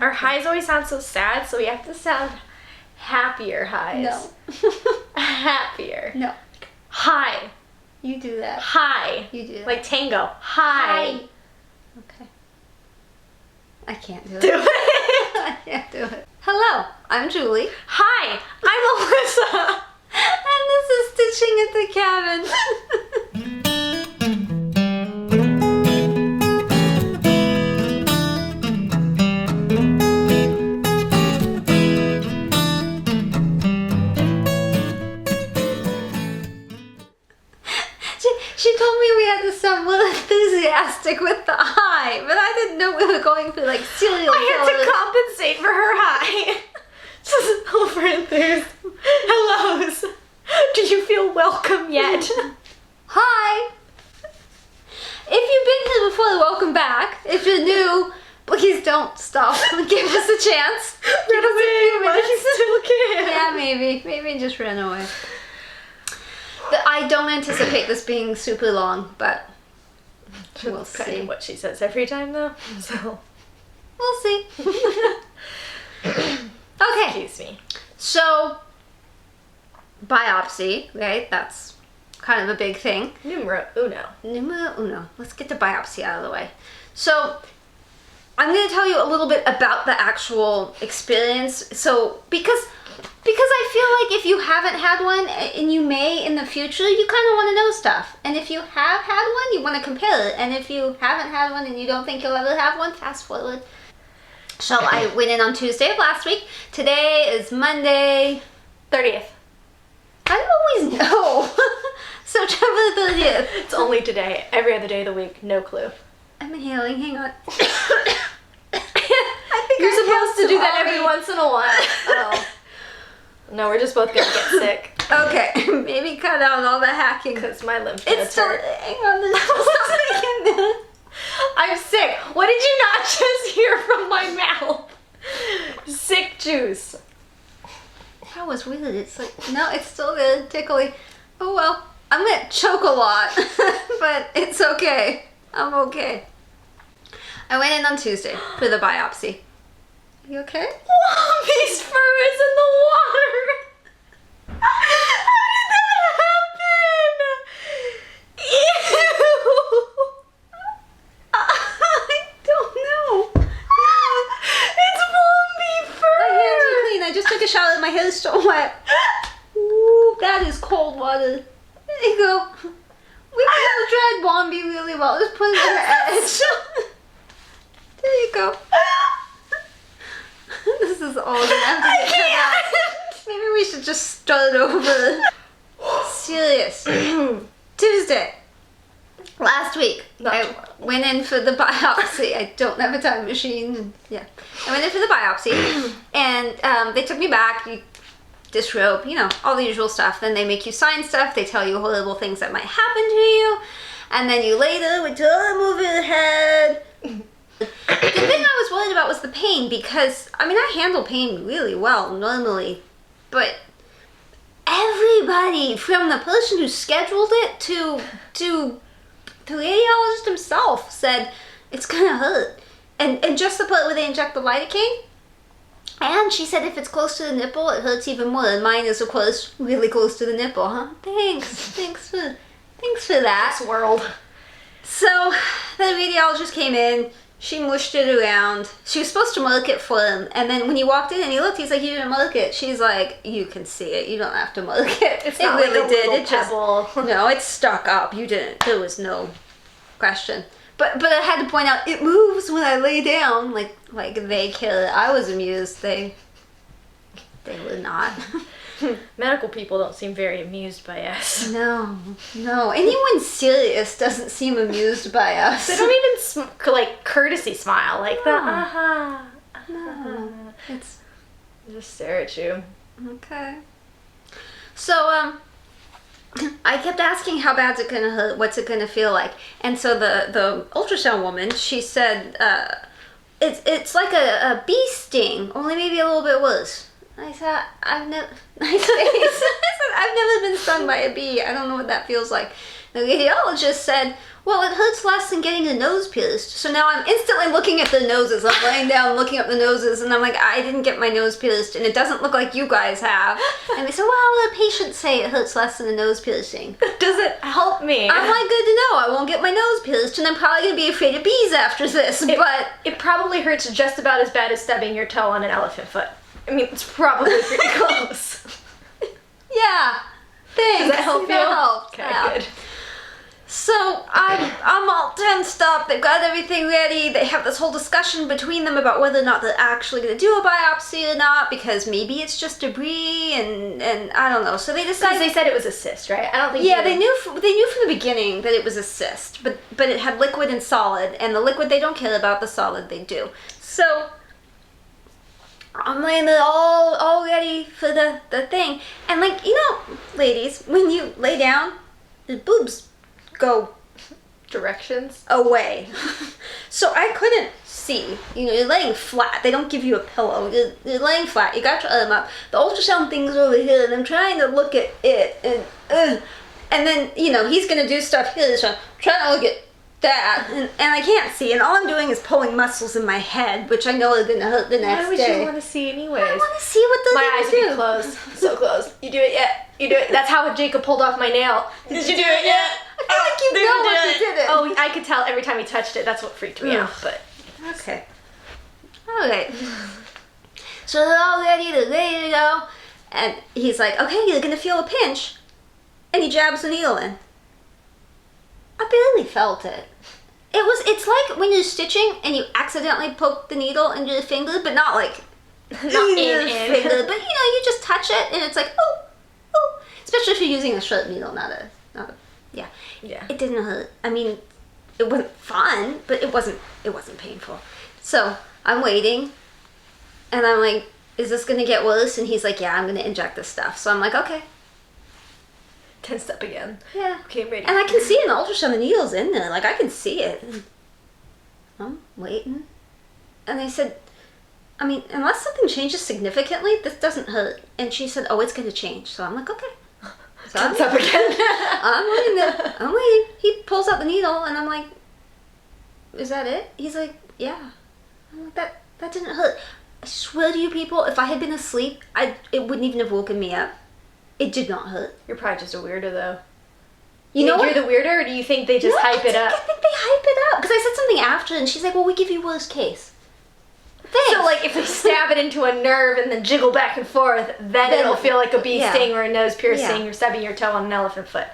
Our highs always sound so sad, so we have to sound happier highs. No. Happier. No. Hi. You do that. Hi. You do that. Like tango. Hi. Okay. I can't do it. Do it. I can't do it. Hello, I'm Julie. Hi. I'm Alyssa. And this is Stitching at the Cabin. She told me we had to sound more enthusiastic with the hi, but I didn't know we were going for like serial I had killers. to compensate for her hi. Just over enthused. Hellos. Do you feel welcome yet? Hi! If you've been here before, welcome back. If you're new, please don't stop. Give us a chance. Run away while you still can. Yeah, maybe. Maybe just run away. I don't anticipate this being super long, but we'll That's kind see. of what she says every time though. So We'll see. Okay, excuse me. so biopsy, right? That's kind of a big thing. Numero uno. Numero uno. Let's get the biopsy out of the way. So, I'm going to tell you a little bit about the actual experience. So, because I feel like if you haven't had one, and you may in the future, you kind of want to know stuff. And if you have had one, you want to compare it. And if you haven't had one and you don't think you'll ever have one, fast forward. So, I went in on Tuesday of last week. Today is Monday. 30th. I don't always know. September 30th. It's only today. Every other day of the week. No clue. I'm inhaling, hang on. I think You're I supposed to have do that some every already. once in a while. Oh. No, we're just both gonna get sick. Okay, maybe cut out all the hacking. Because my lymph It's nodes still, hurt. hang on, there's something in there. I'm sick. What did you not just hear from my mouth? Sick juice. That was weird. It's like, no, it's still there, tickly. Oh well, I'm gonna choke a lot, but it's okay. I'm okay. I went in on Tuesday for the biopsy. You okay? Wombie's fur is in the water. How did that happen? Ew. I don't know. It's Wombie fur. My hands are clean. I just took a shower and my hair is still wet. Ooh, that is cold water. There you go. We will dried Wombi really well. Just put it on the edge. There you go. This is all gonna have to get cut out. Maybe we should just start over. Serious. Tuesday. Last week, Not I tomorrow. went in for the biopsy. I don't have a time machine. Yeah. I went in for the biopsy, and they took me back. You disrobe, you know, all the usual stuff. Then they make you sign stuff. They tell you horrible things that might happen to you. And then you lay there with your arm over your head. The thing I was worried about was the pain because, I mean, I handle pain really well normally. But everybody, from the person who scheduled it to the radiologist himself, said it's gonna hurt. And just the part where they inject the lidocaine, and she said if it's close to the nipple, it hurts even more. And mine is, of course, really close to the nipple, huh? Thanks for that. This world. So the radiologist came in. She mushed it around. She was supposed to mark it for him. And then when he walked in and he looked, he's like, you didn't mark it. She's like, you can see it. You don't have to mark it. It's it not really like a did. little It just, pebble. no, it's stuck up. You didn't. There was no question. But I had to point out, it moves when I lay down. Like they kill it. I was amused. They were not. Medical people don't seem very amused by us. No. Anyone serious doesn't seem amused by us. They don't even like courtesy smile, like the No. It's They just stare at you. okay. So I kept asking how bad's it gonna hurt, what's it gonna feel like, and so the ultrasound woman, she said it's like a bee sting, only maybe a little bit worse. I thought, I've never, nice face. I said, I've never been stung by a bee. I don't know what that feels like. The radiologist said, well, it hurts less than getting the nose pierced. So now I'm instantly looking at the noses. I'm laying down looking at the noses, and I'm like, I didn't get my nose pierced, and it doesn't look like you guys have. And they said, well, the patients say it hurts less than the nose piercing. Does it help me? I'm like, good to know. I won't get my nose pierced, and I'm probably going to be afraid of bees after this, but... It probably hurts just about as bad as stubbing your toe on an elephant foot. I mean, it's probably pretty close. Yeah. Thanks. Does that help you? That helped. Okay, Yeah. good. So I'm all tensed up. They've got everything ready. They have this whole discussion between them about whether or not they're actually going to do a biopsy or not, because maybe it's just debris and I don't know. So they Because decided. they said it was a cyst, right? I don't think. Yeah, they knew from the beginning that it was a cyst, but it had liquid and solid, and the liquid they don't care about, the solid they do. So I'm laying there all ready for the thing, and like, you know, ladies, when you lay down, the boobs go Directions. away. So I couldn't see. You know, you're laying flat. They don't give you a pillow. You're laying flat. You got your arm up. The ultrasound thing's over here, and I'm trying to look at it, and then, you know, he's gonna do stuff here, so I'm trying to look at that, and I can't see, and all I'm doing is pulling muscles in my head, which I know are gonna hurt the next Why would day. you want to see anyways? I want to see what they're My eyes gonna would do. be closed. So closed. You do it yet? You do it. That's how Jacob pulled off my nail. Did you do it yet? I feel like you know if you did it. Oh, I could tell every time he touched it. That's what freaked me out. But Okay. Alright. So they're all ready to go. And he's like, okay, you're gonna feel a pinch. And he jabs the needle in. I barely felt it. It's like when you're stitching and you accidentally poke the needle into your finger, but not like not your in. finger, but you know, you just touch it and it's like, oh, oh. Especially if you're using a sharp needle, not a yeah. Yeah. It didn't hurt. I mean, it wasn't fun, but it wasn't painful. So I'm waiting, and I'm like, is this gonna get worse? And he's like, yeah, I'm gonna inject this stuff. So I'm like, okay. Tensed up again. Yeah. Okay, I'm ready. And I can see in the ultrasound the needle's in there. Like, I can see it. And I'm waiting. And they said, I mean, unless something changes significantly, this doesn't hurt. And she said, oh, it's gonna change. So I'm like, okay. So Tense up again. I'm waiting there. I'm waiting. He pulls out the needle, and I'm like, is that it? He's like, yeah. I'm like, that didn't hurt. I swear to you people, if I had been asleep, it wouldn't even have woken me up. It did not hurt. You're probably just a weirdo, though. You know you're what? the weirder, or do you think they just No, hype it up? I think they hype it up. Because I said something after, and she's like, well, we give you worst case. Thanks. So, like, if they stab it into a nerve and then jiggle back and forth, then it'll feel like a bee sting or a nose piercing or stubbing your toe on an elephant foot.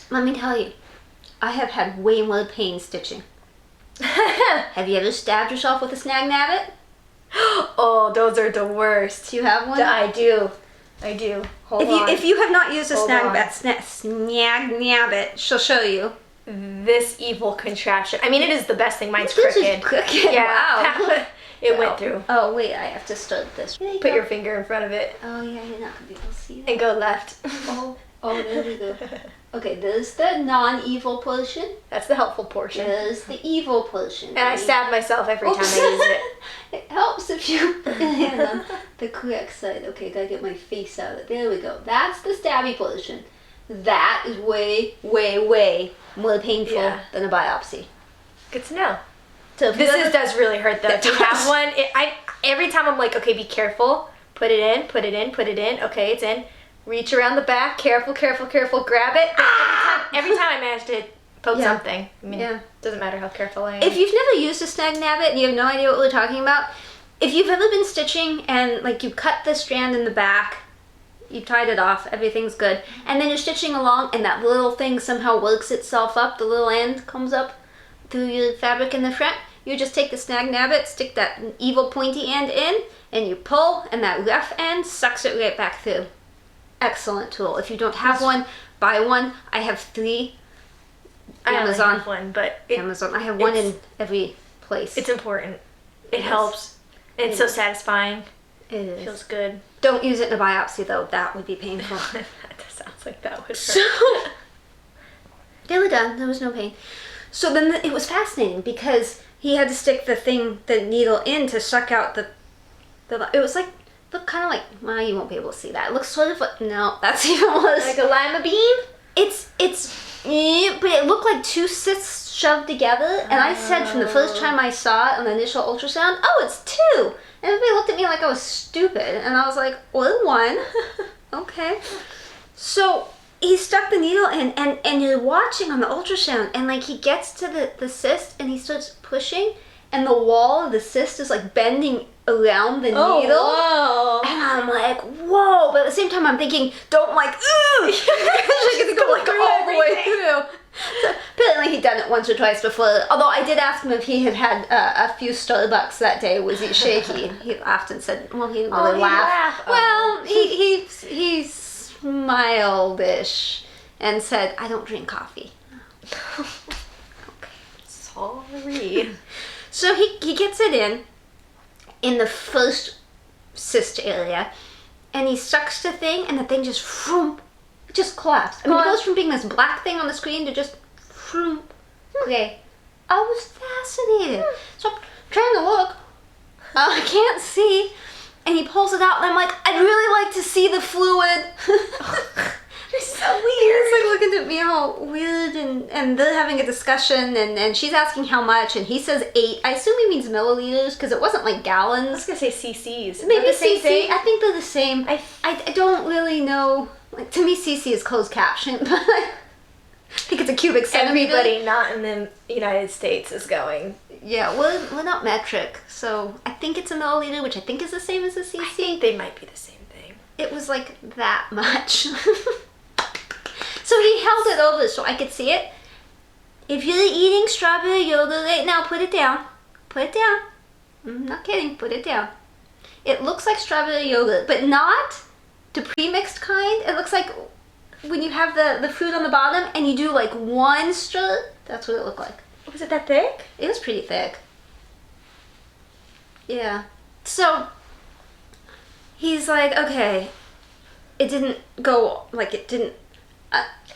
Let me tell you, I have had way more pain stitching. Have you ever stabbed yourself with a snag nabbit? Oh, those are the worst. Do you have one? I do. Hold on. If you have not used a Hold snag on. nabbit, she'll show you. This evil contraption. I mean, it is the best thing. Mine's This is crooked. crooked. Yeah. Wow. It went through. Oh wait, I have to start this. Put your finger in front of it Oh yeah, you're not gonna be able to see that. and go left. Oh, there we go. Okay, there's the non-evil portion. That's the helpful portion. There's the evil portion. And I stab myself every time I use it. It helps if you put your hand on the correct side. Okay, gotta get my face out of it. There we go. That's the stabby portion. That is way, way, way more painful than a biopsy. Good to know. So if you ever- Does really hurt though. That If you have does. one, every time I'm like, okay, be careful. Put it in. Okay, it's in. Reach around the back. Careful. Grab it. But every time I manage to poke something. I mean, doesn't matter how careful I am. If you've never used a snag nabbit and you have no idea what we're talking about, if you've ever been stitching and like you cut the strand in the back, you tied it off, everything's good, and then you're stitching along and that little thing somehow works itself up, the little end comes up through your fabric in the front, you just take the snag nabbit, stick that evil pointy end in, and you pull, and that rough end sucks it right back through. Excellent tool. If you don't have one, buy one. I have 3. I only Amazon. have one, but Amazon. I have one in every place. it's important. It helps. And it's so satisfying. It is. Feels good. Don't use it in a biopsy though. That would be painful. That sounds like that would hurt. So they were done. There was no pain. So then it was fascinating because he had to stick the needle in to suck out the. It was like look kind of like, well, you won't be able to see that. It looks sort of like, no, that's even worse. Like a lima bean? but it looked like two cysts shoved together, and I said from the first time I saw it on the initial ultrasound, oh, it's two. And everybody looked at me like I was stupid, and I was like, well, one. Okay. So he stuck the needle in, and you're watching on the ultrasound, and like he gets to the cyst, and he starts pushing, and the wall of the cyst is like bending around the needle. Whoa. And I'm like, whoa. But at the same time, I'm thinking, don't like, ooh. Like it's go like all the way through. So apparently he'd done it once or twice before. Although I did ask him if he had had a few Starbucks that day. Was he shaky? He laughed and said, well, he didn't really laugh. Well, he smiled-ish and said, I don't drink coffee. Okay. Sorry. So he gets it in the first cyst area, and he sucks the thing, and the thing just vroom, it just collapsed. I mean, it goes from being this black thing on the screen to just vroom. Okay, I was fascinated. So I'm trying to look. I can't see, and he pulls it out, and I'm like, I'd really like to see the fluid. It's so weird. He's like looking at me all weird, and they're having a discussion, and she's asking how much, and he says 8. I assume he means milliliters because it wasn't like gallons. I was gonna say cc's. Maybe the same cc. thing? I think they're the same. I don't really know. Like, to me, cc is closed caption, but I think it's a cubic centimeter. Everybody not in the United States is going. Yeah, we're not metric, so I think it's a milliliter, which I think is the same as a cc. I think they might be the same thing. It was like that much. So he held it over so I could see it. If you're eating strawberry yogurt right now, put it down. Put it down. I'm not kidding. Put it down. It looks like strawberry yogurt, but not the pre-mixed kind. It looks like when you have the fruit on the bottom and you do like one stir. That's what it looked like. Was it that thick? It was pretty thick. Yeah. So he's like, okay, it didn't go, like it didn't.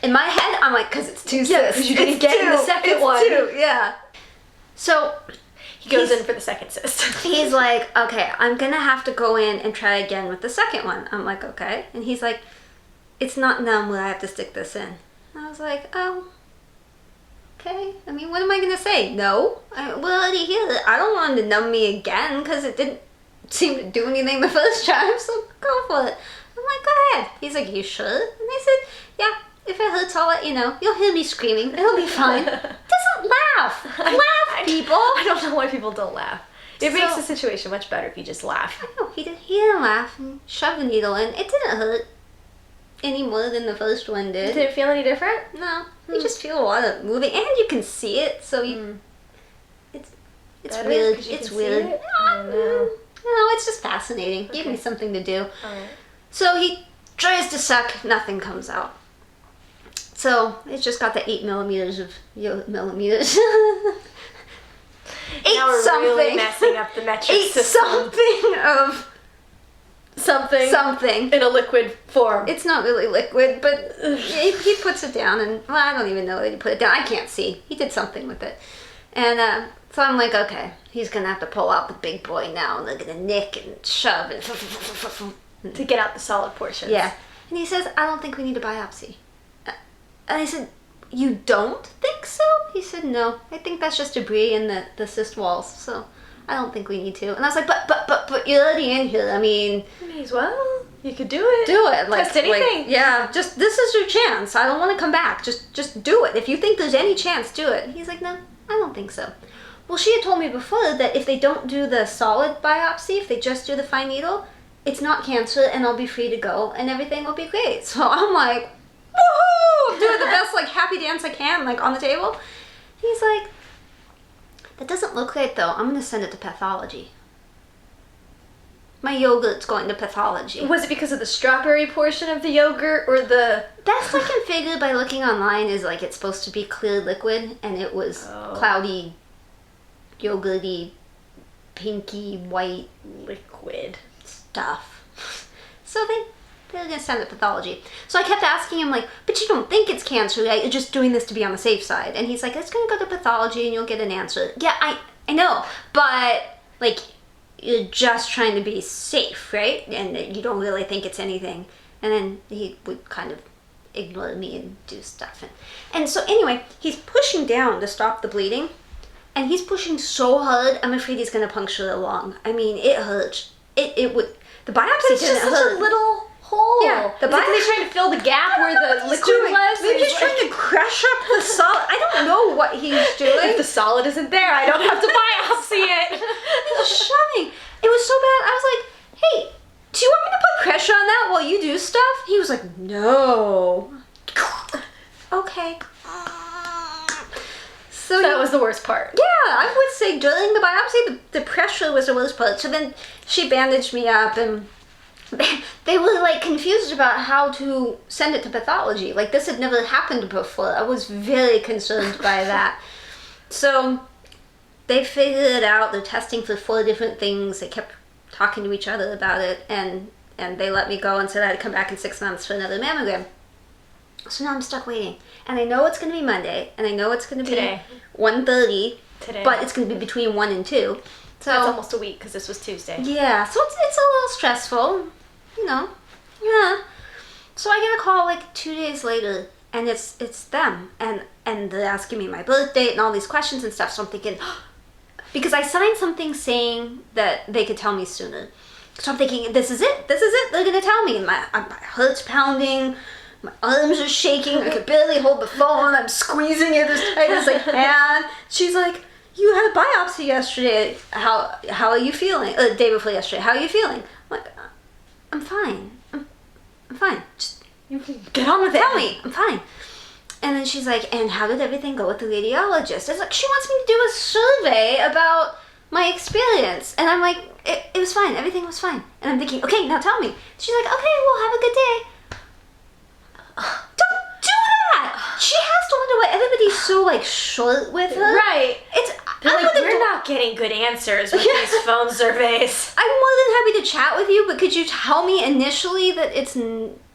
In my head, I'm like, because it's two cysts. Yeah, because you didn't get in the second one. Two, yeah. So he goes in for the second cyst. He's like, okay, I'm going to have to go in and try again with the second one. I'm like, okay. And he's like, it's not numb where I have to stick this in. And I was like, oh, okay. I mean, what am I going to say? No. We're already here. I don't want him to numb me again because it didn't seem to do anything the first time, so go for it. I'm like, go ahead. He's like, you sure? And I said, yeah. If it hurts, I'll let you know. You'll hear me screaming. It'll be fine. Doesn't laugh. Laugh, people. I don't know why people don't laugh. It makes the situation much better if you just laugh. I know. He didn't laugh and shove the needle in. It didn't hurt any more than the first one did. Did it feel any different? No. You just feel a lot of moving. And you can see it, so you... It's better weird. It's weird. It? I don't know. No, it's just fascinating. Okay. Give me something to do. Alright. So he tries to suck. Nothing comes out. So it's just got the 8 millimeters of millimeters. 8 now we're something. really messing up the metric 8 system. something of something in a liquid form. It's not really liquid, but he puts it down, and well, I don't even know that he put it down. I can't see. He did something with it, and so I'm like, okay, he's gonna have to pull out the big boy now, and they're gonna nick and shove and to get out the solid portions. Yeah, and he says, I don't think we need a biopsy. And I said, you don't think so? He said, no. I think that's just debris in the cyst walls, so I don't think we need to. And I was like, but you're already in here. I mean... May as well. You could do it. Do it. Test anything. Like, yeah, just, this is your chance. I don't want to come back. Just do it. If you think there's any chance, do it. He's like, no, I don't think so. Well, she had told me before that if they don't do the solid biopsy, if they just do the fine needle, it's not cancer, and I'll be free to go, and everything will be great. So I'm like... woohoo! I'm doing the best like happy dance I can, like on the table. He's like, that doesn't look right though. I'm gonna send it to pathology. My yogurt's going to pathology. Was it because of the strawberry portion of the yogurt or the... Best I can figure by looking online is like it's supposed to be clear liquid, and it was cloudy, yogurty, pinky, white liquid stuff. So they're going to send it to pathology. So I kept asking him, like, but you don't think it's cancer, right? You're just doing this to be on the safe side. And he's like, it's going to go to pathology and you'll get an answer. Yeah, I know. But, like, you're just trying to be safe, right? And you don't really think it's anything. And then he would kind of ignore me and do stuff. And so anyway, he's pushing down to stop the bleeding. And he's pushing so hard, I'm afraid he's going to puncture the lung. I mean, it hurts. It would... The biopsy it's just didn't such hurt. a little hole. Yeah, the biopsy. He's trying to fill the gap where the liquid was. Maybe he's trying to crush up the solid. I don't know what he's doing. If the solid isn't there, I don't have to biopsy it. He's shoving. It was so bad. I was like, hey, do you want me to put pressure on that while you do stuff? He was like, no. Okay. So that was the worst part. Yeah, I would say during the biopsy, the pressure was the worst part. So then she bandaged me up, and they were like confused about how to send it to pathology. Like this had never happened before. I was very concerned by that. So they figured it out. They're testing for 4 different things. They kept talking to each other about it, and they let me go and said I'd come back in 6 months for another mammogram. So now I'm stuck waiting. And I know it's going to be Monday, and I know it's going to be 1:30 today, but it's going to be between 1 and 2. So that's almost a week because this was Tuesday. Yeah, so it's a little stressful, you know. Yeah. So I get a call like 2 days later, and it's them, and they're asking me my birth date and all these questions and stuff. So I'm thinking, because I signed something saying that they could tell me sooner. So I'm thinking, this is it. They're going to tell me. My heart's pounding. My arms are shaking. I could barely hold the phone. I'm squeezing it as tight as I can. She's like, you had a biopsy yesterday. How are you feeling? The day before yesterday. How are you feeling? I'm like, I'm fine. I'm fine. Just you can get on with it. Tell me. I'm fine. And then she's like, and how did everything go with the radiologist? It's like, she wants me to do a survey about my experience. And I'm like, it was fine. Everything was fine. And I'm thinking, okay, now tell me. She's like, okay, well, have a good day. Don't do that! She has to wonder why everybody's so like short with her. Right. They're like, we're not getting good answers with these phone surveys. I'm more than happy to chat with you, but could you tell me initially that it's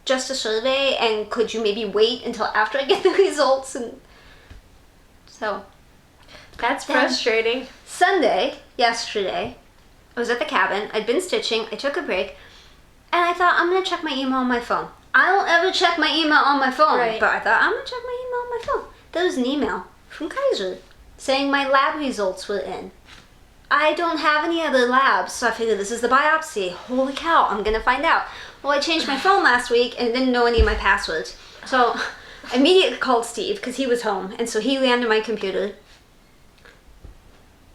just a survey, and could you maybe wait until after I get the results? And so that's frustrating. Sunday, yesterday, I was at the cabin. I'd been stitching. I took a break, and I thought, I'm gonna check my email on my phone. I don't ever check my email on my phone, but I thought, I'm gonna check my email on my phone. There was an email from Kaiser saying my lab results were in. I don't have any other labs, so I figured this is the biopsy. Holy cow, I'm gonna find out. Well, I changed my phone last week and didn't know any of my passwords. So I immediately called Steve because he was home, and so he ran to my computer.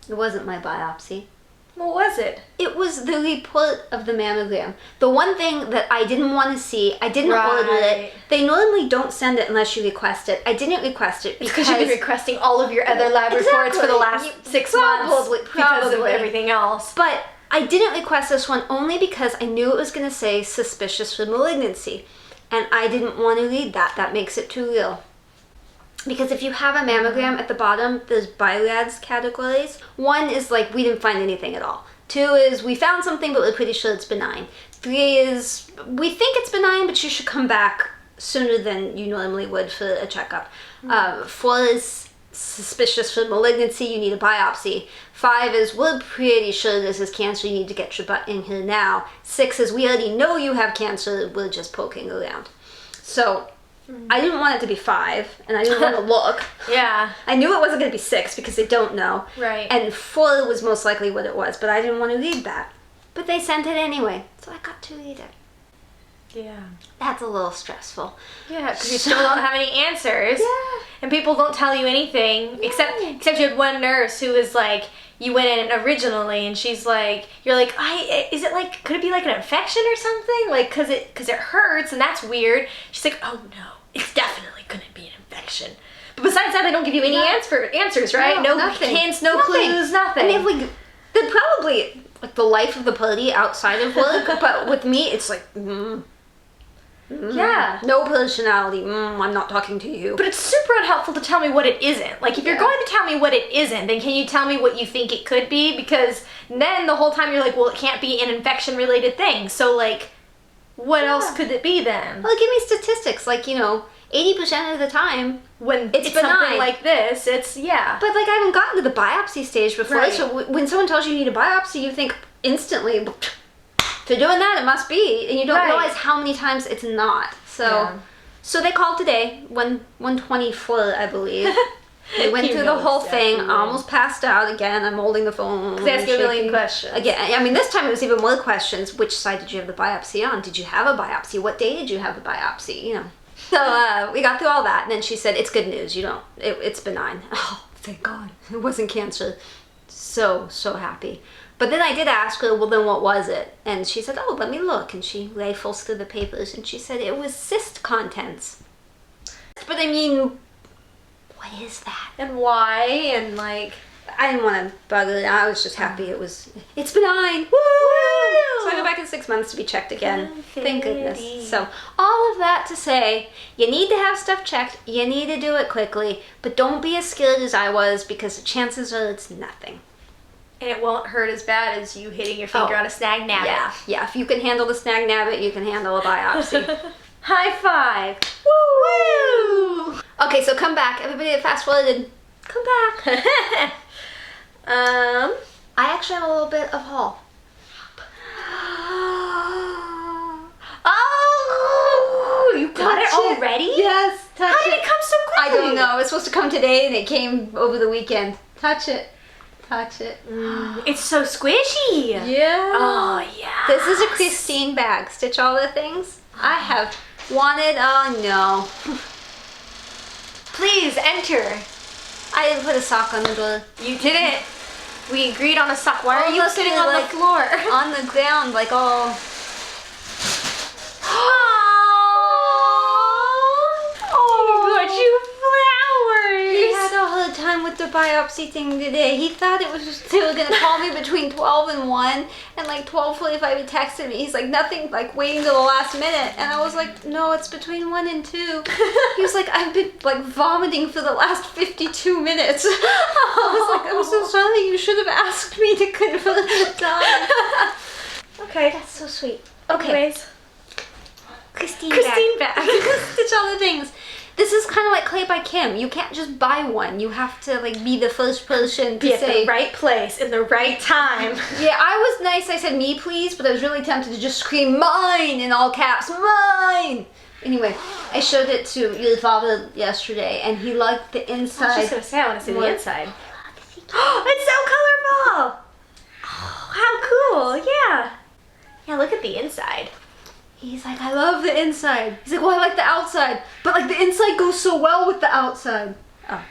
It wasn't my biopsy. What was it? It was the report of the mammogram. The one thing that I didn't want to see, I didn't order it. They normally don't send it unless you request it. I didn't request it because you've been requesting all of your other lab reports for the last 6 months because of everything else. But I didn't request this one only because I knew it was going to say suspicious for malignancy. And I didn't want to read that. That makes it too real. Because if you have a mammogram at the bottom, there's BIRADS categories. 1 is like, we didn't find anything at all. 2 is, we found something, but we're pretty sure it's benign. 3 is, we think it's benign, but you should come back sooner than you normally would for a checkup. 4 is suspicious for malignancy, you need a biopsy. 5 is, we're pretty sure this is cancer, you need to get your butt in here now. 6 is, we already know you have cancer, we're just poking around. So I didn't want it to be 5, and I didn't want to look. Yeah. I knew it wasn't going to be 6 because they don't know. Right. And 4 was most likely what it was, but I didn't want to read that. But they sent it anyway, so I got to read it. Yeah. That's a little stressful. Yeah, because you still don't have any answers. Yeah. And people don't tell you anything, except you had one nurse who was like, you went in originally, and she's like, you're like, is it like, could it be like an infection or something? Like, cause it hurts, and that's weird. She's like, oh no, it's definitely gonna be an infection. But besides that, they don't give you any answers, right? No nothing. Hints, no clues, nothing. I mean, they're probably like the life of the party outside of work, but with me, it's like, yeah. No personality. I'm not talking to you. But it's super unhelpful to tell me what it isn't. Like, if you're going to tell me what it isn't, then can you tell me what you think it could be? Because then the whole time you're like, well, it can't be an infection-related thing. So, like, what else could it be then? Well, give me statistics. Like, 80% of the time, when it's benign. Something like this, it's, But, like, I haven't gotten to the biopsy stage before. Right. So when someone tells you you need a biopsy, you think instantly, if they're doing that, it must be. And you don't realize how many times it's not. So So they called today, 1:24, I believe. They went You through know the whole exactly thing. I almost passed out again. I'm holding the phone. They ask you a million shaking. questions. Again, I mean, this time it was even more questions. Which side did you have the biopsy on? Did you have a biopsy? What day did you have the biopsy? You know. So we got through all that, and then she said, "It's good news. You don't. It's benign." Oh, thank God. It wasn't cancer. So happy. But then I did ask her, well, then what was it? And she said, oh, let me look. And she rifles through the papers, and she said it was cyst contents. But I mean, what is that? And why? And like, I didn't want to bug her. I was just happy it's benign. Woo! So I go back in 6 months to be checked again. Thank goodness. So all of that to say, you need to have stuff checked. You need to do it quickly. But don't be as scared as I was, because the chances are it's nothing. and it won't hurt as bad as you hitting your finger on a snag nabbit. Yeah. If you can handle the snag nabbit, you can handle a biopsy. High five. Woo! Okay, so come back. Everybody that fast forwarded, come back. I actually have a little bit of haul. Oh, you got it already? Yes, touch How did it come so quickly? I don't know. It was supposed to come today, and it came over the weekend. Touch it. Touch it. It's so squishy. Yeah. Oh, yeah. This is a Christine bag. Stitch all the things I have wanted. Oh, no. Please enter. I didn't put a sock on the door. You did it. We agreed on a sock. Why are Oh, you look, sitting you're on like the floor? On the ground, like all... Oh, got you flowers. He had a hard time with the biopsy thing today. He thought it was just, they were going to call me between 12 and 1, and like 12:45 he texted me. He's like, nothing, like waiting till the last minute. And I was like, no, it's between 1 and 2. He was like, I've been like vomiting for the last 52 minutes. I was like, I'm so sorry, you should have asked me to confirm the time. Okay. That's so sweet. Okay. Anyways. Christine bag. Stitch all the things. This is kind of like Clay by Kim. You can't just buy one. You have to like be the first person to Be at say the right place in the right time. Yeah, I was nice. I said me please, but I was really tempted to just scream mine in all caps. Mine. Anyway, I showed it to your father yesterday, and he liked the inside. I was just gonna say I want to see What? the inside. It's so colorful. Oh, how cool! Yeah. Yeah, look at the inside. He's like, I love the inside. He's like, well, I like the outside, but like the inside goes so well with the outside. Oh,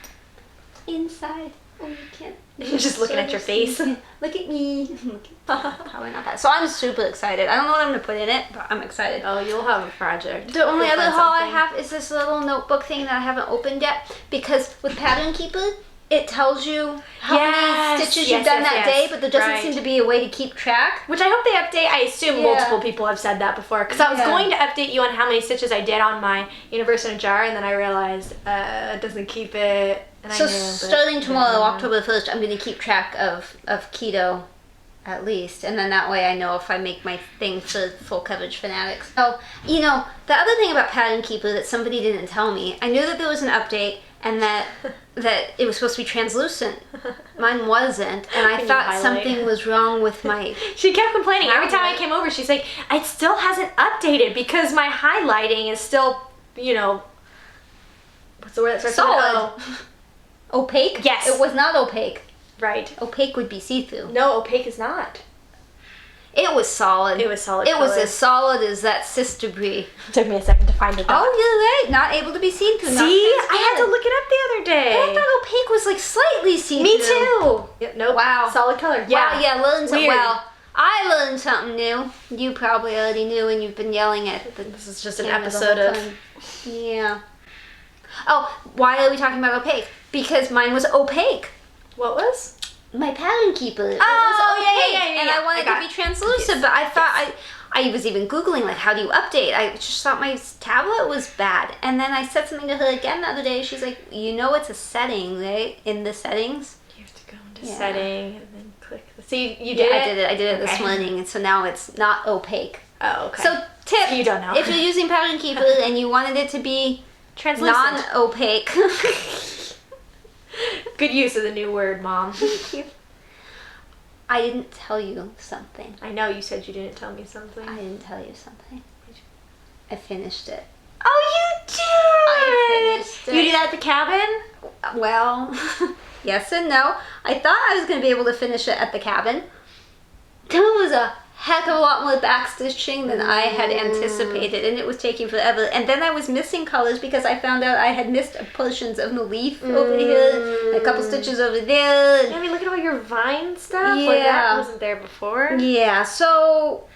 inside. Oh, you can't. You're just looking at your face. Look at me. Probably not that. So I'm super excited. I don't know what I'm gonna put in it, but I'm excited. Oh, you'll have a project. The only You'll other find haul I something. have is this little notebook thing that I haven't opened yet, because with Pattern Keeper, it tells you how many stitches you've done that day, but there doesn't seem to be a way to keep track. Which I hope they update. I assume multiple people have said that before. Because I was going to update you on how many stitches I did on my Universe in a Jar, and then I realized it doesn't keep it. And So I knew, but starting tomorrow, October 1st, I'm going to keep track of keto at least. And then that way I know if I make my thing for full coverage fanatics. So, you know, the other thing about Pattern Keeper that somebody didn't tell me, I knew that there was an update and that it was supposed to be translucent. Mine wasn't, and I thought something was wrong with my... She kept complaining. Every time I came over, she's like, it still hasn't updated because my highlighting is still, you know, what's the word that starts with Solid. O? Opaque? Yes. It was not opaque. Right. Opaque would be see-through. No, opaque is not. It was solid. It was solid It was color. as solid as that cyst debris. Took me a second to find it. Oh, you're right. Not able to be seen through. See? I had to look it up the other day. I thought opaque was like slightly see-through. Me too. Yep, nope. Wow. Solid color. Wow, yeah, learned something. Weird. Well, I learned something new. You probably already knew, and you've been yelling at the This is just an camera the episode whole of... time. Yeah. Oh, why are we talking about opaque? Because mine was opaque. What was? My Pattern Keeper. It was yeah, opaque, and I wanted to be translucent, but I thought I was even Googling, like, how do you update? I just thought my tablet was bad. And then I said something to her again the other day. She's like, you know it's a setting, right? In the settings. You have to go into setting and then click. So you did it? I did it this morning, and so now it's not opaque. Oh, okay. So tip, You don't know. if you're using Pattern Keeper and you wanted it to be translucent. non-opaque. Good use of the new word, Mom. I didn't tell you something. I know you said you didn't tell me something. I didn't tell you something. I finished it. Oh, you I finished it. You do that at the cabin? Well, yes and no. I thought I was going to be able to finish it at the cabin. There was a heck of a lot more backstitching than I had anticipated, and it was taking forever. And then I was missing colors because I found out I had missed portions of the leaf over here, and a couple stitches over there. Yeah, I mean, look at all your vine stuff. Yeah. Like, that wasn't there before. Yeah, so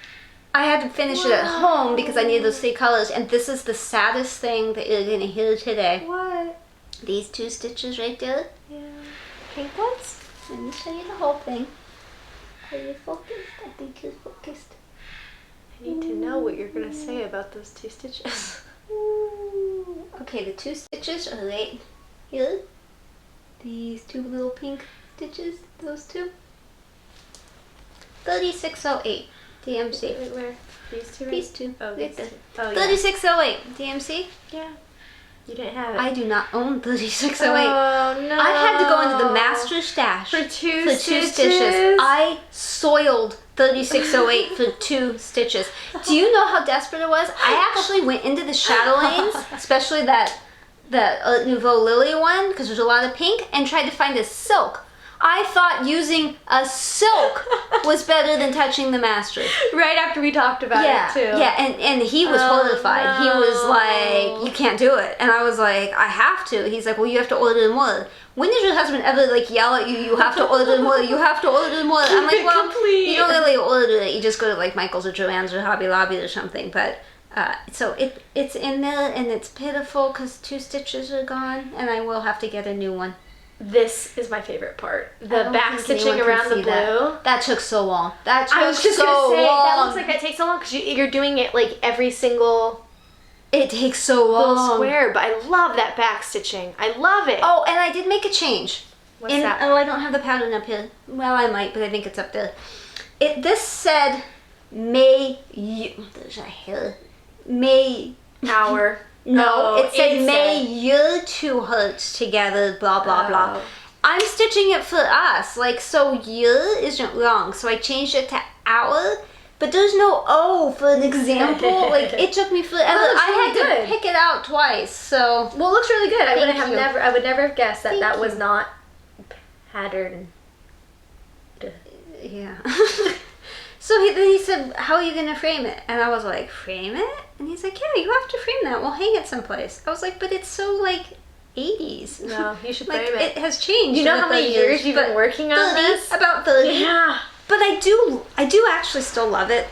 I had to finish it at home because I needed those 3 colors, and this is the saddest thing that you're going to hear today. What? These 2 stitches right there. Yeah. Pink ones? Let me show you the whole thing. Are you focused? I think you're focused. I need to know what you're going to say about those 2 stitches. Ooh. Okay, the 2 stitches are right here. These 2 little pink stitches, those 2. 3608 DMC. Wait, where? These 2? These 2. Oh, Right these there. 2. Oh, yeah. 3608 DMC. Yeah. You didn't have it. I do not own 3608. Oh, no. I had to go into the master stash For 2 for stitches? 2 stitches. I soiled 3608 for 2 stitches. Do you know how desperate it was? I actually went into the shadow lanes, especially that Art Nouveau Lily one, because there's a lot of pink, and tried to find a silk. I thought using a silk was better than touching the master. Right after we talked about it, too. Yeah, and he was horrified. No. He was like, you can't do it. And I was like, I have to. He's like, well, you have to order more. When does your husband ever like yell at you, you have to order more, you have to order more? I'm like, well, you don't really order it. You just go to like Michael's or Joann's or Hobby Lobby or something. But so it's in there, and it's pitiful because 2 stitches are gone, and I will have to get a new one. This is my favorite part. The I don't back think stitching anyone can around the see blue. That took so long. That took I was just so gonna say, long. that looks like that takes so long because you're doing it like every single It takes so little long. square, but I love that back stitching. I love it. Oh, and I did make a change. What's that? Oh, I don't have the pattern up here. Well, I might, but I think it's up there. This said, there's a hair. Hour. No, Oh, it said may your 2 hearts together, blah, blah, blah. Oh. I'm stitching it for us, like, so year isn't wrong. So I changed it to hour, but there's no O for an example. Like, it took me forever. That looks I had really to good. pick it out twice, so. Well, it looks really good. I would never have guessed that Thank that was you. not patterned. Yeah. So he said, how are you going to frame it? And I was like, frame it? And he's like, yeah, you have to frame that. We'll hang it someplace. I was like, but it's so, like, 80s. No, you should Like, frame it has changed. You know in how the many 30 years you've been but working on 30, this? About 30. Yeah. But I do actually still love it.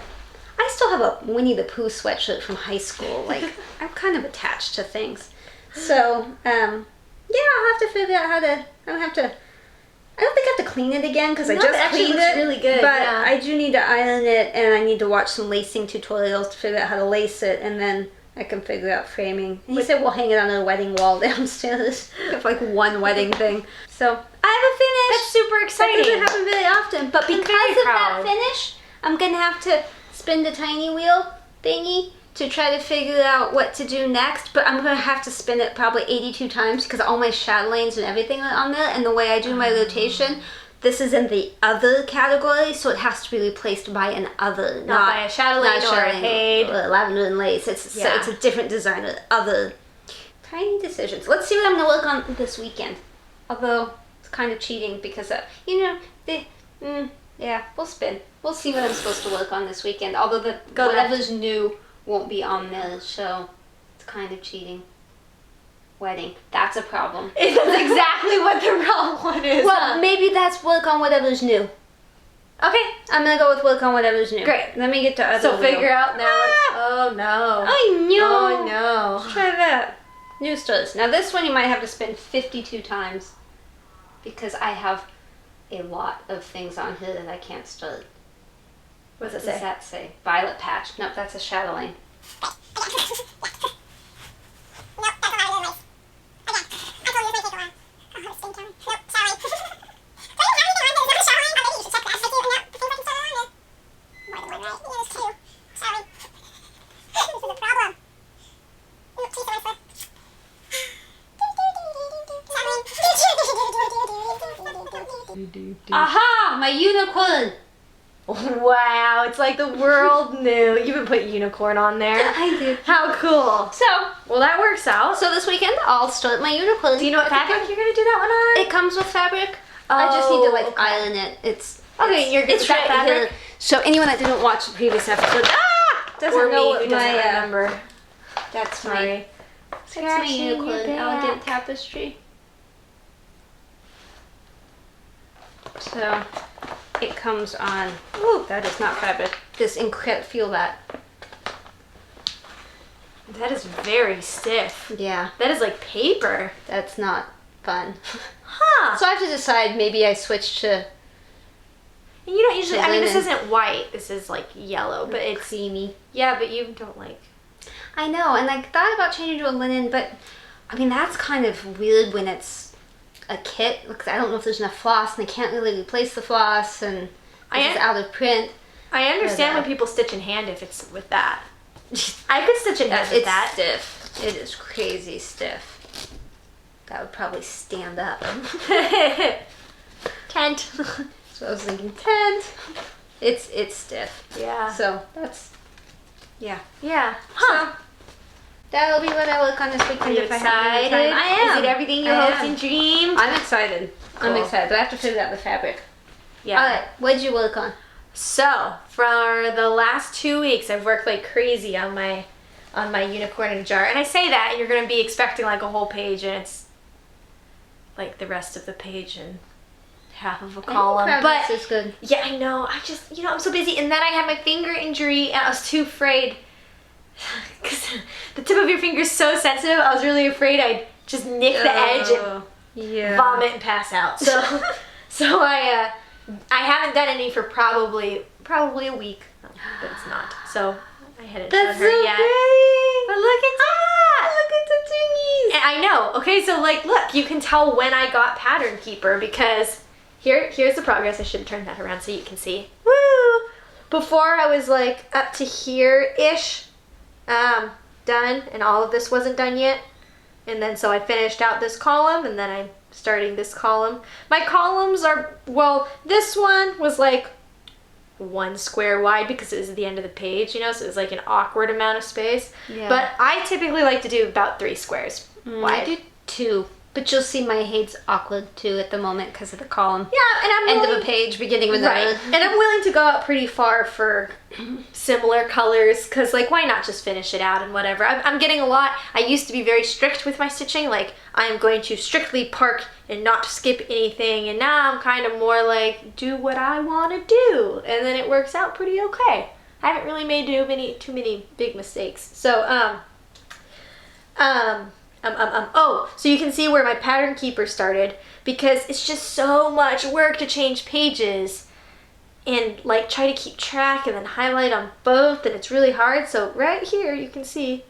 I still have a Winnie the Pooh sweatshirt from high school. Like, I'm kind of attached to things. So, yeah, I'll have to figure out how to, I don't think I have to clean it again because I No, just it actually cleaned looks it. really good, But yeah. I do need to iron it, and I need to watch some lacing tutorials to figure out how to lace it, and then I can figure out framing. And he said we'll hang it on a wedding wall downstairs. I have like one wedding thing. So I That's super haven't finished. That exciting. doesn't happen very often. But I'm because very of proud. that finish, I'm going to have to spin the tiny wheel thingy to try to figure out what to do next. But I'm going to have to spin it probably 82 times because all my shadow lanes and everything are on there. And the way I do my rotation, this is in the other category, so it has to be replaced by an other, Not by a chatelaine or a Haid. or lavender and lace. It's Yeah. it's a different designer. Other tiny decisions. Let's see what I'm gonna work on this weekend. Although it's kind of cheating because yeah, we'll spin. We'll see what I'm supposed to work on this weekend. Although whatever's new won't be on there, so it's kind of cheating. Wedding. That's a problem. That's exactly what the wrong one is. Well, maybe that's work on whatever's new. Okay, I'm gonna go with work on whatever's new. Great. Let me get to other So figure wheel. out now. Oh no. I know. Oh no. Try that. New starts. Now this one you might have to spin 52 times because I have a lot of things on here that I can't start. What does What it does say? that say? Violet patch. Nope, that's a shadow lane. Aha! My unicorn! Wow, it's like the world knew. You even put unicorn on there. I did. How cool. So, Well, that works out. so this weekend I'll start my unicorn. Do you know what fabric you're going to do that one on? It comes with fabric. I just need to like okay. iron it. Okay, you're good it's with that right fabric? here. So anyone that didn't watch the previous episode doesn't Or know me what who doesn't my remember. that's my Sorry. that's my unicorn elegant tapestry. So it comes on. Ooh, that is not fabric. This incredible. Feel that. That is very stiff. Yeah, That is like paper. that's not fun. Huh. So I have to decide. Maybe I switch to And you don't usually, to I mean, this linen. isn't white. This is like yellow, but it's, creamy. yeah, but you don't like. I know, and I thought about changing to a linen, but I mean that's kind of weird when it's a kit because I don't know if there's enough floss, and I can't really replace the floss, and it's out of print. I understand when people stitch in hand if it's with that. I could stitch in hand with It's that. stiff. It is crazy stiff. That would probably stand up. Tent. So I was thinking tent. It's stiff. Yeah. So that's yeah. Yeah. Huh. So that'll be what I work on this weekend. Are you if I have any excited? time. I am. Is it everything you I hoped am. and dreamed? I'm excited. I'm Cool. excited, but I have to figure out the fabric. Yeah. All right, what did you work on? So for the last 2 weeks, I've worked like crazy on my unicorn in a jar, and I say that, and you're gonna be expecting like a whole page, and it's like the rest of the page and half of a column. But This is good. yeah, I know. I just, I'm so busy, and then I had my finger injury, and I was too afraid because the tip of your finger is so sensitive. I was really afraid I'd just nick the edge and Yeah. vomit and pass out. So, so I haven't done any for probably a week, but it's not. So I hadn't shown That's her so yet. pretty. But look at that! Look at the thingies. And I know. Okay, so like, look, you can tell when I got Pattern Keeper because here's the progress. I should turn that around so you can see. Woo! Before I was like up to here-ish, done, and all of this wasn't done yet. And then so I finished out this column, and then I'm starting this column. My columns are, well, this one was like 1 square wide because it was the end of the page, so it was like an awkward amount of space. Yeah. But I typically like to do about 3 squares wide. I do 2, but you'll see my hate's awkward too at the moment because of the column. Yeah, and I'm End willing, of a page, beginning of another. right. And I'm willing to go out pretty far for similar colors because, like, why not just finish it out and whatever. I'm getting a lot. I used to be very strict with my stitching. Like, I'm going to strictly park and not skip anything. And now I'm kind of more like, do what I want to do. And then it works out pretty okay. I haven't really made too many big mistakes. So, oh, so you can see where my Pattern Keeper started because it's just so much work to change pages and like try to keep track and then highlight on both, and it's really hard. So right here you can see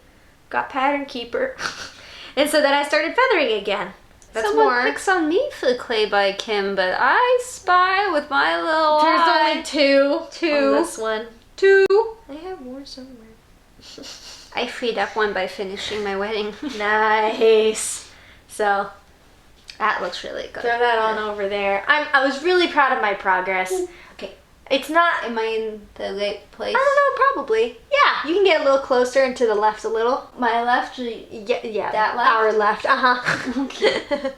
got Pattern Keeper. And so then I started feathering again. That's Someone more. picks on me for Clay by Kim, but I spy with my little There's eye. only two Two. on this one. 2. I have more somewhere. I freed up one by finishing my wedding. Nice. So That looks really good. throw that on over there. I was really proud of my progress. Okay. It's not. Am I in the right place? I don't know. Probably. Yeah. You can get a little closer and to the left a little. My left? Or Yeah. That left? Our left. Okay.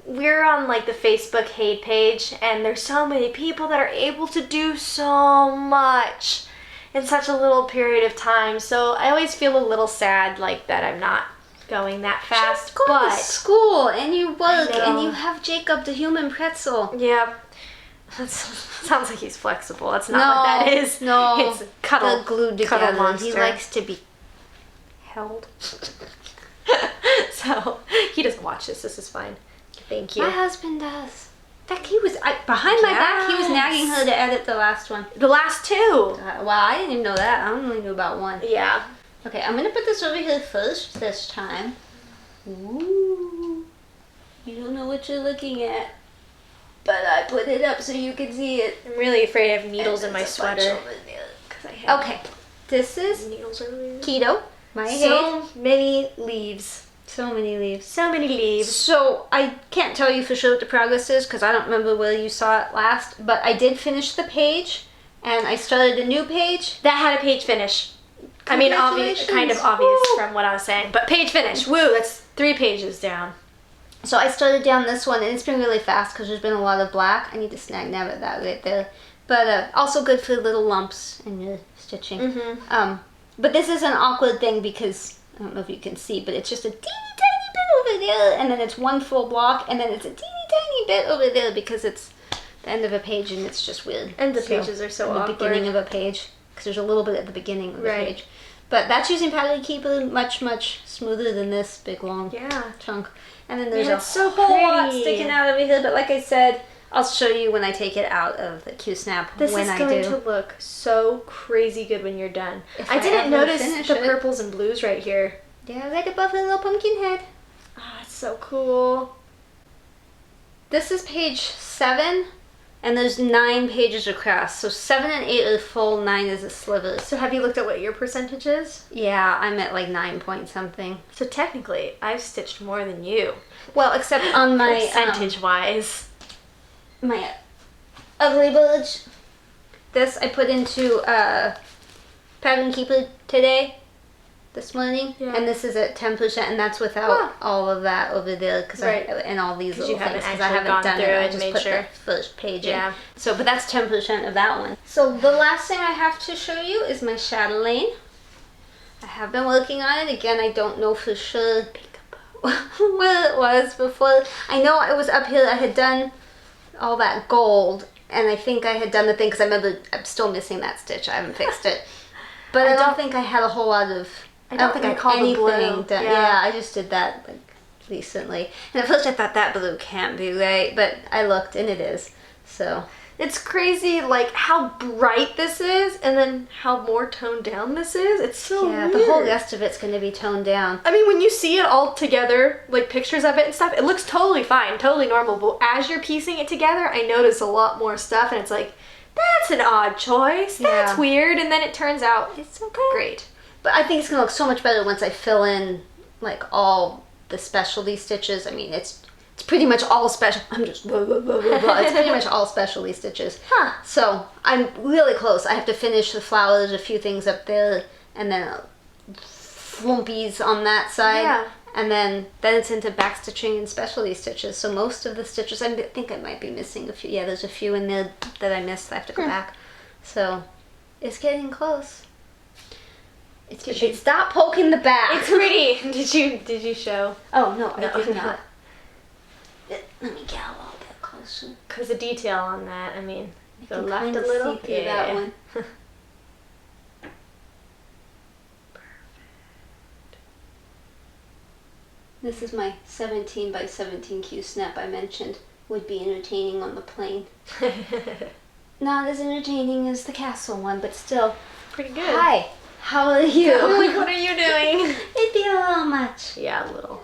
We're on like the Facebook hate page, and there's so many people that are able to do so much in such a little period of time. So I always feel a little sad, like that I'm not going that fast. Go But to school and you work I know. and you have Jacob the human pretzel. yeah, that sounds like he's flexible. That's not what that is. No, It's cuddle. they're glued Cuddle together. monster. He likes to be. Held. So he doesn't watch this. This is fine. Thank you. My husband does. He was behind my back. He was nagging her to edit the last one. The last two. Well, I didn't even know that. I only knew about one. Yeah. Okay, I'm gonna put this over here first this time. Ooh, you don't know what you're looking at, but I put it up so you can see it. I'm really afraid I have needles in And my there's a bunch sweater. over there. 'Cause I have Okay, this is needles earlier. keto. My hate. So many leaves. So many leaves. So many leaves. So I can't tell you for sure what the progress is because I don't remember where you saw it last, but I did finish the page and I started a new page. That had a page finish. I mean, kind of obvious from what I was saying, but page finish. Woo, that's 3 pages down. So I started down this one and it's been really fast because there's been a lot of black. I need to snag nab at that right there. But also good for little lumps in your stitching. Mm-hmm. But this is an awkward thing because, I don't know if you can see, but it's just a teeny tiny bit over there, and then it's one full block, and then it's a teeny tiny bit over there because it's the end of a page and it's just weird. And the pages are so awkward. The beginning of a page, because there's a little bit at the beginning of the page. But that's using Pattern Keeper much, much smoother than this big long chunk. And then there's a whole lot sticking out over here, but like I said, I'll show you when I take it out of the Q-snap. This is going to look so crazy good when you're done. I didn't notice the purples and blues right here. Yeah, right above the little pumpkin head. Ah, it's so cool. This is page 7, and there's 9 pages across. So 7 and 8 are full, 9 is a sliver. So have you looked at what your percentage is? Yeah, I'm at like 9 point something. So technically, I've stitched more than you. Well, except on my percentage-wise. My ugly village. This I put into Pattern Keeper today, this morning, and this is at 10%, and that's without all of that over there, because and all these little things, because I haven't done it. I just put the first page in. So, but that's 10% of that one. So the last thing I have to show you is my chatelaine. I have been working on it again. I don't know for sure where it was before. I know I was up here. I had done all that gold, and I think I had done the thing because I remember I'm still missing that stitch. I haven't fixed it, but I don't think I had a whole lot of. I don't think I had anything done. Yeah, I just did that like recently, and at first I thought that blue can't be right, but I looked and it is. So it's crazy, like how bright this is, and then how more toned down this is. It's so weird. The whole rest of it's going to be toned down. I mean, when you see it all together, like pictures of it and stuff, it looks totally fine, totally normal. But as you're piecing it together, I notice a lot more stuff, and it's like, that's an odd choice. That's weird, and then it turns out it's okay. Great. But I think it's going to look so much better once I fill in like all the specialty stitches. I mean, it's pretty much all special. I'm just It's pretty much all specialty stitches. So I'm really close. I have to finish the flowers, a few things up there, and then flumpies on that side. Yeah. And then it's into back stitching and specialty stitches. So most of the stitches, I think I might be missing a few. Yeah, there's a few in there that I missed. I have to go back. So it's getting close. Stop poking the back. It's pretty. Did you show? Oh no, I did not. Let me get a little bit closer. Because the detail on that, I mean, go left a little. See through that one. This is my 17 by 17 Q snap I mentioned would be entertaining on the plane. Not as entertaining as the castle one, but still. Pretty good. Hi, how are you? I'm like, what are you doing? It'd be a little much. Yeah, a little.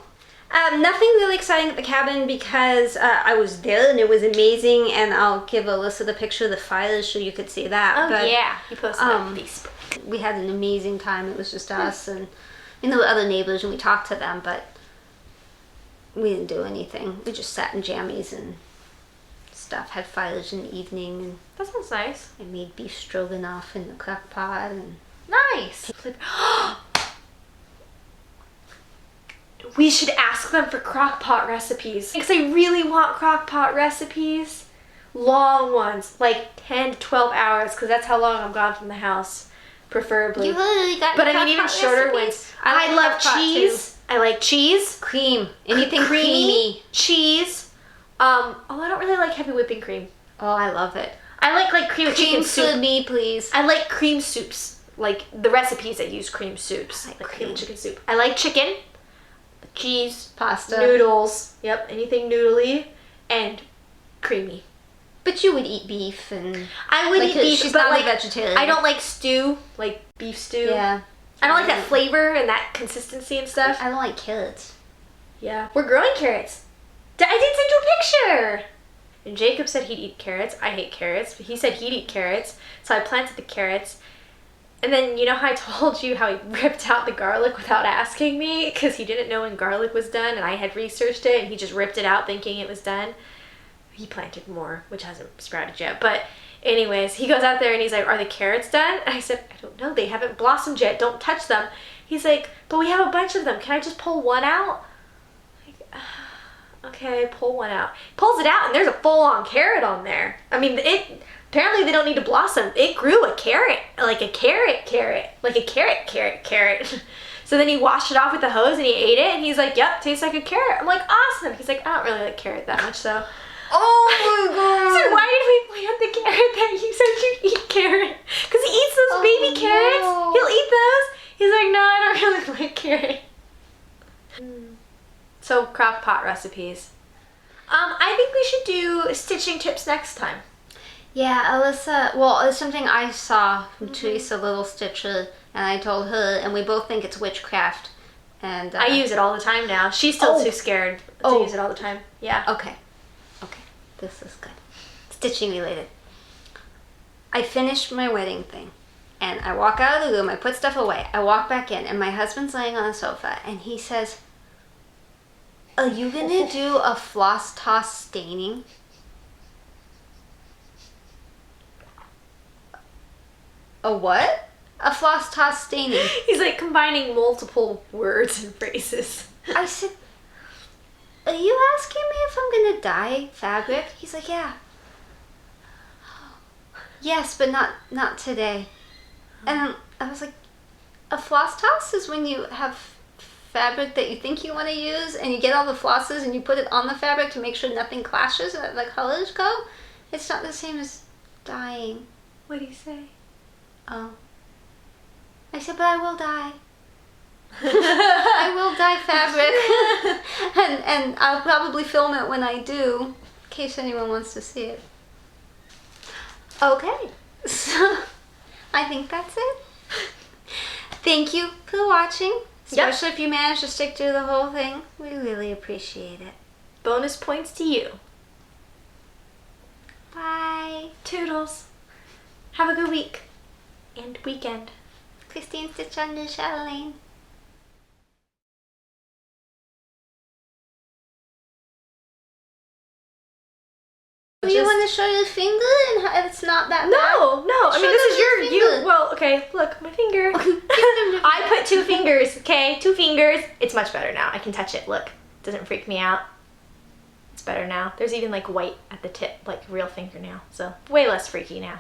Nothing really exciting at the cabin because I was there and it was amazing, and I'll give Alyssa the picture of the fires so you could see that. Oh, but, yeah, you posted on Facebook. We had an amazing time. It was just us and there were other neighbors and we talked to them, but we didn't do anything. We just sat in jammies and stuff, had fires in the evening. And that sounds nice. I made beef stroganoff in the crock pot. And nice! We should ask them for crock pot recipes. Because I really want crock pot recipes. Long ones, like 10 to 12 hours, because that's how long I'm gone from the house, preferably. You really got but I mean, even shorter ones. I love cheese. I like cheese. Cream. Anything creamy. Cheese. I don't really like heavy whipping cream. Oh, I love it. I like cream chicken soup. For me, please. I like cream soups. Like the recipes that use cream soups. Like cream chicken soup. I like chicken. Cheese, pasta, noodles, anything noodly and creamy. But you would eat beef and I would eat beef, she's but not like a vegetarian. I don't like stew, like beef stew. Yeah. I don't like that flavor and that consistency and stuff. I don't like carrots. Yeah. We're growing carrots. I did send you a picture. And Jacob said he'd eat carrots. I hate carrots, but he said he'd eat carrots. So I planted the carrots. And then, you know how I told you how he ripped out the garlic without asking me because he didn't know when garlic was done, and I had researched it, and he just ripped it out thinking it was done. He planted more, which hasn't sprouted yet. But anyways, he goes out there and he's like, are the carrots done? And I said, I don't know. They haven't blossomed yet. Don't touch them. He's like, but we have a bunch of them. Can I just pull one out? Like, okay, pull one out. Pulls it out, and there's a full-on carrot on there. I mean, apparently they don't need to blossom. It grew a carrot, like a carrot. So then he washed it off with the hose and he ate it, and he's like, yep, tastes like a carrot. I'm like, awesome. He's like, I don't really like carrot that much, so. Oh my god. So why did we plant the carrot that you said you eat carrot? Because he eats those baby carrots. No. He'll eat those. He's like, no, I don't really like carrot. So crock pot recipes. I think we should do stitching tips next time. Yeah, Alyssa, well, it's something I saw from Teresa Little Stitcher, and I told her, and we both think it's witchcraft. And I use it all the time now. She's still too scared to use it all the time. Yeah. Okay. This is good. Stitching related. I finished my wedding thing, and I walk out of the room, I put stuff away, I walk back in, and my husband's laying on the sofa, and he says, are you gonna do a floss toss staining? A what? A floss toss staining. He's like combining multiple words and phrases. I said, are you asking me if I'm gonna dye fabric? He's like, yeah. Yes, but not today. And I was like, a floss toss is when you have fabric that you think you want to use, and you get all the flosses and you put it on the fabric to make sure nothing clashes and the colors go. It's not the same as dyeing. What do you say? Oh. I said, but I will dye. I will dye fabric. and I'll probably film it when I do, in case anyone wants to see it. Okay, so I think that's it. Thank you for watching, especially if you managed to stick through the whole thing. We really appreciate it. Bonus points to you. Bye. Toodles. Have a good week and weekend. Christine Stitch under Chatelaine. You want to show your finger and how it's not that bad? No. I mean, this is finger. well, okay, look, my finger. I put 2 fingers, okay? 2 fingers. It's much better now. I can touch it. Look, it doesn't freak me out. It's better now. There's even like white at the tip, like real fingernail. So way less freaky now.